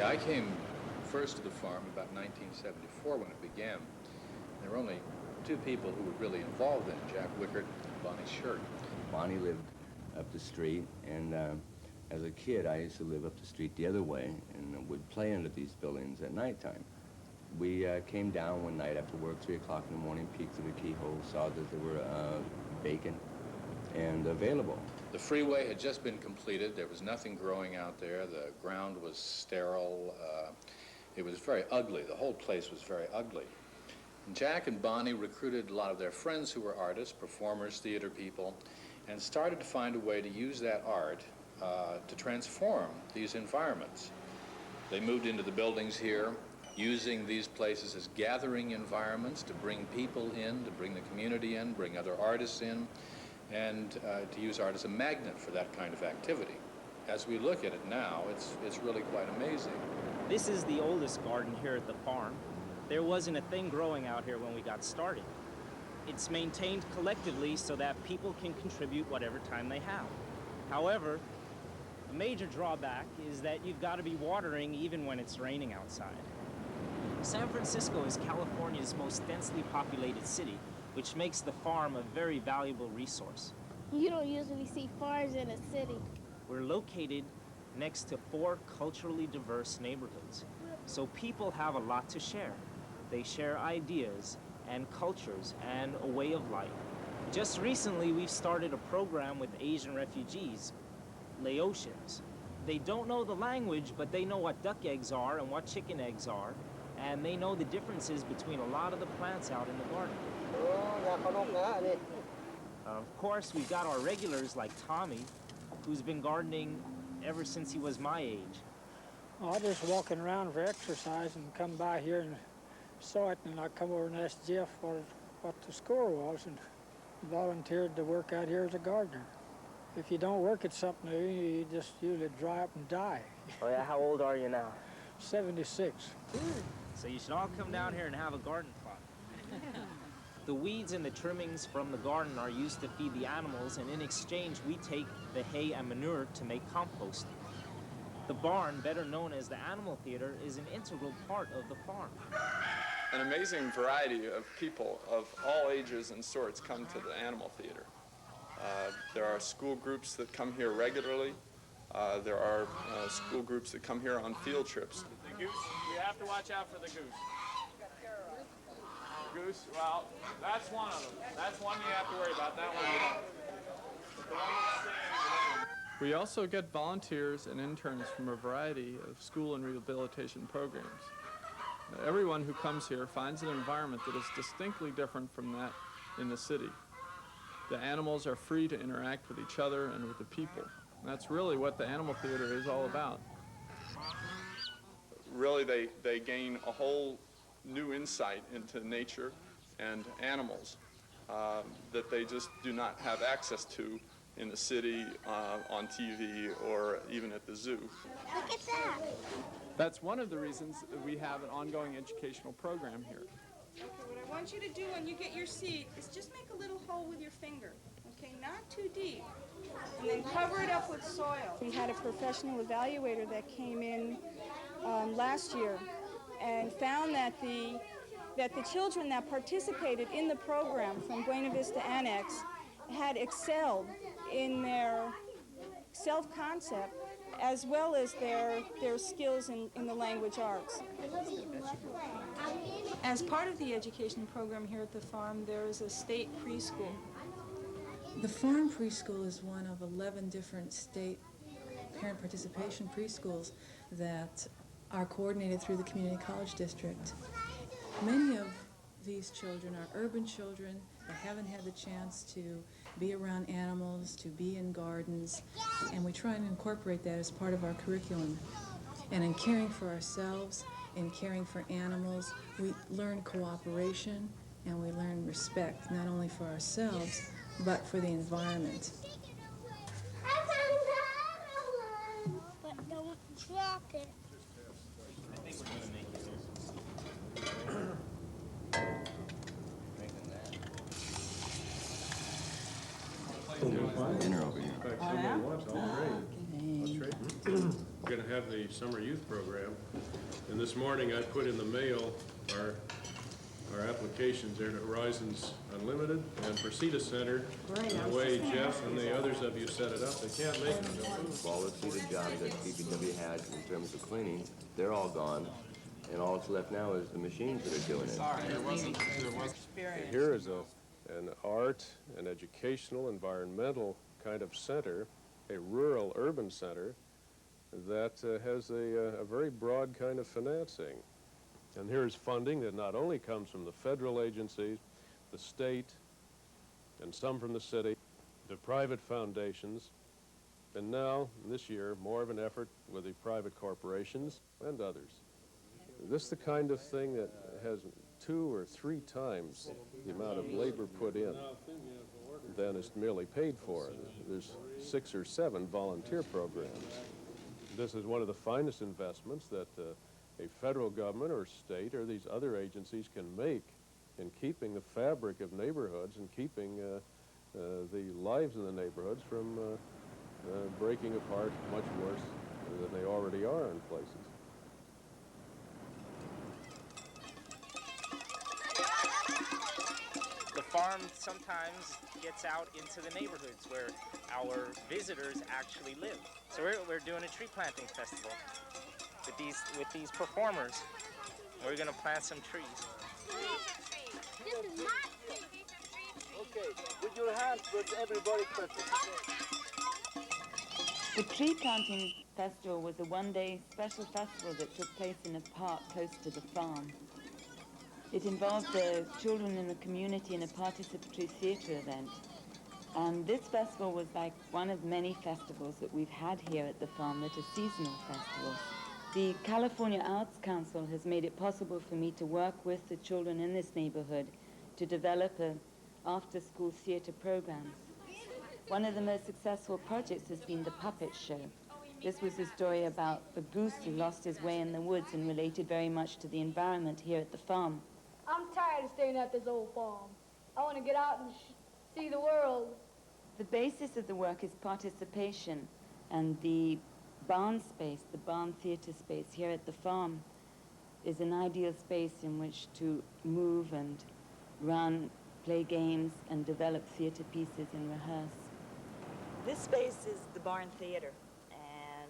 Yeah, I came first to the farm about 1974 when it began. There were only two people who were really involved in it, Jack Wickert and Bonnie Shirt. Bonnie lived up the street, and as a kid, I used to live up the street the other way and would play under these buildings at nighttime. We came down one night after work, 3 o'clock in the morning, peeked through the keyhole, saw that there were vacant and available. The freeway had just been completed. There was nothing growing out there. The ground was sterile. It was very ugly. The whole place was very ugly. And Jack and Bonnie recruited a lot of their friends who were artists, performers, theater people, and started to find a way to use that art to transform these environments. They moved into the buildings here, using these places as gathering environments to bring people in, to bring the community in, bring other artists in, and to use art as a magnet for that kind of activity. As we look at it now, it's really quite amazing. This is the oldest garden here at the farm. There wasn't a thing growing out here when we got started. It's maintained collectively so that people can contribute whatever time they have. However, a major drawback is that you've got to be watering even when it's raining outside. San Francisco is California's most densely populated city, which makes the farm a very valuable resource. You don't usually see farms in a city. We're located next to 4 culturally diverse neighborhoods, so people have a lot to share. They share ideas and cultures and a way of life. Just recently, we've started a program with Asian refugees, Laotians. They don't know the language, but they know what duck eggs are and what chicken eggs are, and they know the differences between a lot of the plants out in the garden. Of course, we've got our regulars like Tommy, who's been gardening ever since he was my age. I just walking around for exercise and come by here and saw it, and I come over and asked Jeff what the score was, and volunteered to work out here as a gardener. If you don't work at something, you just usually dry up and die. Oh yeah, how old are you now? 76. So you should all come down here and have a garden plot. The weeds and the trimmings from the garden are used to feed the animals, and in exchange, we take the hay and manure to make compost. The barn, better known as the animal theater, is an integral part of the farm. An amazing variety of people of all ages and sorts come to the animal theater. There are school groups that come here regularly. There are school groups that come here on field trips. The goose, you have to watch out for the goose. Goose, well, that's one of them. That's one you have to worry about. That one you don't. The one that's staying. We also get volunteers and interns from a variety of school and rehabilitation programs. Everyone who comes here finds an environment that is distinctly different from that in the city. The animals are free to interact with each other and with the people. And that's really what the animal theater is all about. Really, they gain a whole new insight into nature and animals that they just do not have access to in the city, on TV, or even at the zoo. Look at that. That's one of the reasons that we have an ongoing educational program here. Okay, what I want you to do when you get your seed is just make a little hole with your finger, okay, not too deep, and then cover it up with soil. We had a professional evaluator that came in last year and found that the children that participated in the program from Buena Vista Annex had excelled in their self-concept as well as their skills in the language arts. As part of the education program here at the farm, there is a state preschool. The farm preschool is one of 11 different state parent participation preschools that are coordinated through the community college district. Many of these children are urban children that haven't had the chance to be around animals, to be in gardens, and we try and incorporate that as part of our curriculum. And in caring for ourselves, in caring for animals, we learn cooperation and we learn respect, not only for ourselves, but for the environment. But don't drop it. Dinner over here. Oh, yeah? We're going to have the summer youth program, and this morning I put in the mail our applications there to Horizons Unlimited and for CETA Center. And the way Jeff and the others of you set it up, they can't make it. All the seated jobs that PPW had in terms of cleaning, they're all gone. And all that's left now is the machines that are doing it. Here is an art, an educational, environmental kind of center, a rural urban center that has a very broad kind of financing. And here's funding that not only comes from the federal agencies, the state, and some from the city, the private foundations, and now, this year, more of an effort with the private corporations and others. This is the kind of thing that has 2 or 3 times the amount of labor put in than is merely paid for. There's 6 or 7 volunteer programs. This is one of the finest investments that a federal government or state or these other agencies can make in keeping the fabric of neighborhoods and keeping the lives in the neighborhoods from breaking apart much worse than they already are in places. The farm sometimes gets out into the neighborhoods where our visitors actually live. So we're doing a tree planting festival with these performers. We're gonna plant some trees. This is my tree. Okay, with your hands towards everybody present. The Tree Planting Festival was a one-day special festival that took place in a park close to the farm. It involved the children in the community in a participatory theatre event. And this festival was like one of many festivals that we've had here at the farm that are seasonal festivals. The California Arts Council has made it possible for me to work with the children in this neighborhood to develop an after-school theater programs. One of the most successful projects has been the puppet show. This was a story about a goose who lost his way in the woods and related very much to the environment here at the farm. I'm tired of staying at this old farm. I want to get out and see the world. The basis of the work is participation, and the barn space, the barn theater space here at the farm, is an ideal space in which to move and run, play games, and develop theater pieces and rehearse. This space is the barn theater, and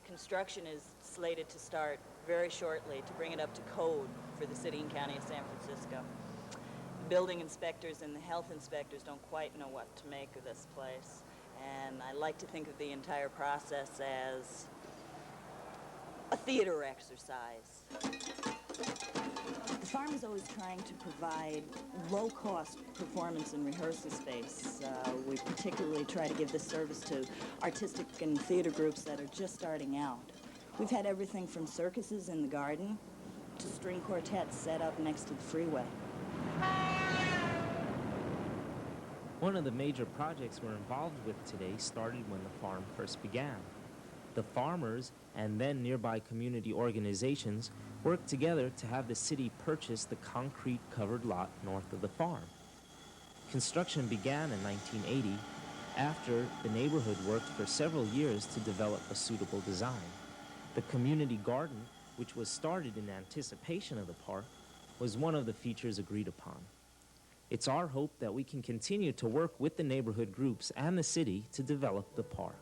construction is slated to start very shortly to bring it up to code for the city and county of San Francisco. The building inspectors and the health inspectors don't quite know what to make of this place, and I like to think of the entire process as a theater exercise. The farm is always trying to provide low-cost performance and rehearsal space. We particularly try to give this service to artistic and theater groups that are just starting out. We've had everything from circuses in the garden to string quartets set up next to the freeway. One of the major projects we're involved with today started when the farm first began. The farmers and then nearby community organizations worked together to have the city purchase the concrete covered lot north of the farm. Construction began in 1980 after the neighborhood worked for several years to develop a suitable design. The community garden, which was started in anticipation of the park, was one of the features agreed upon. It's our hope that we can continue to work with the neighborhood groups and the city to develop the park.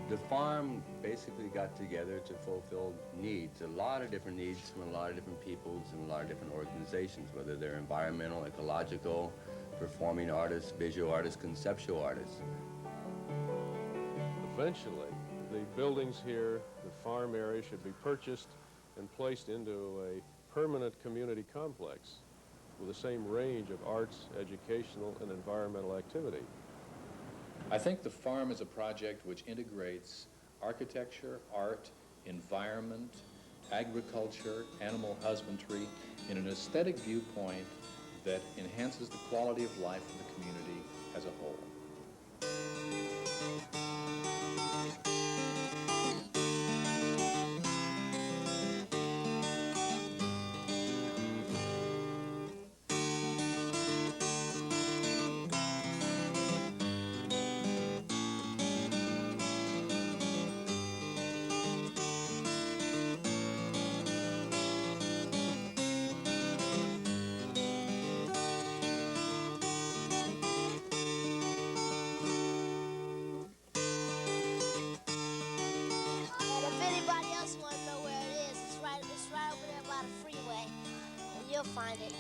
The farm basically got together to fulfill needs, a lot of different needs from a lot of different peoples and a lot of different organizations, whether they're environmental, ecological, performing artists, visual artists, conceptual artists. Eventually, the buildings here, the farm area, should be purchased and placed into a permanent community complex with the same range of arts, educational, and environmental activity. I think the farm is a project which integrates architecture, art, environment, agriculture, animal husbandry in an aesthetic viewpoint that enhances the quality of life of the community as a whole. find it.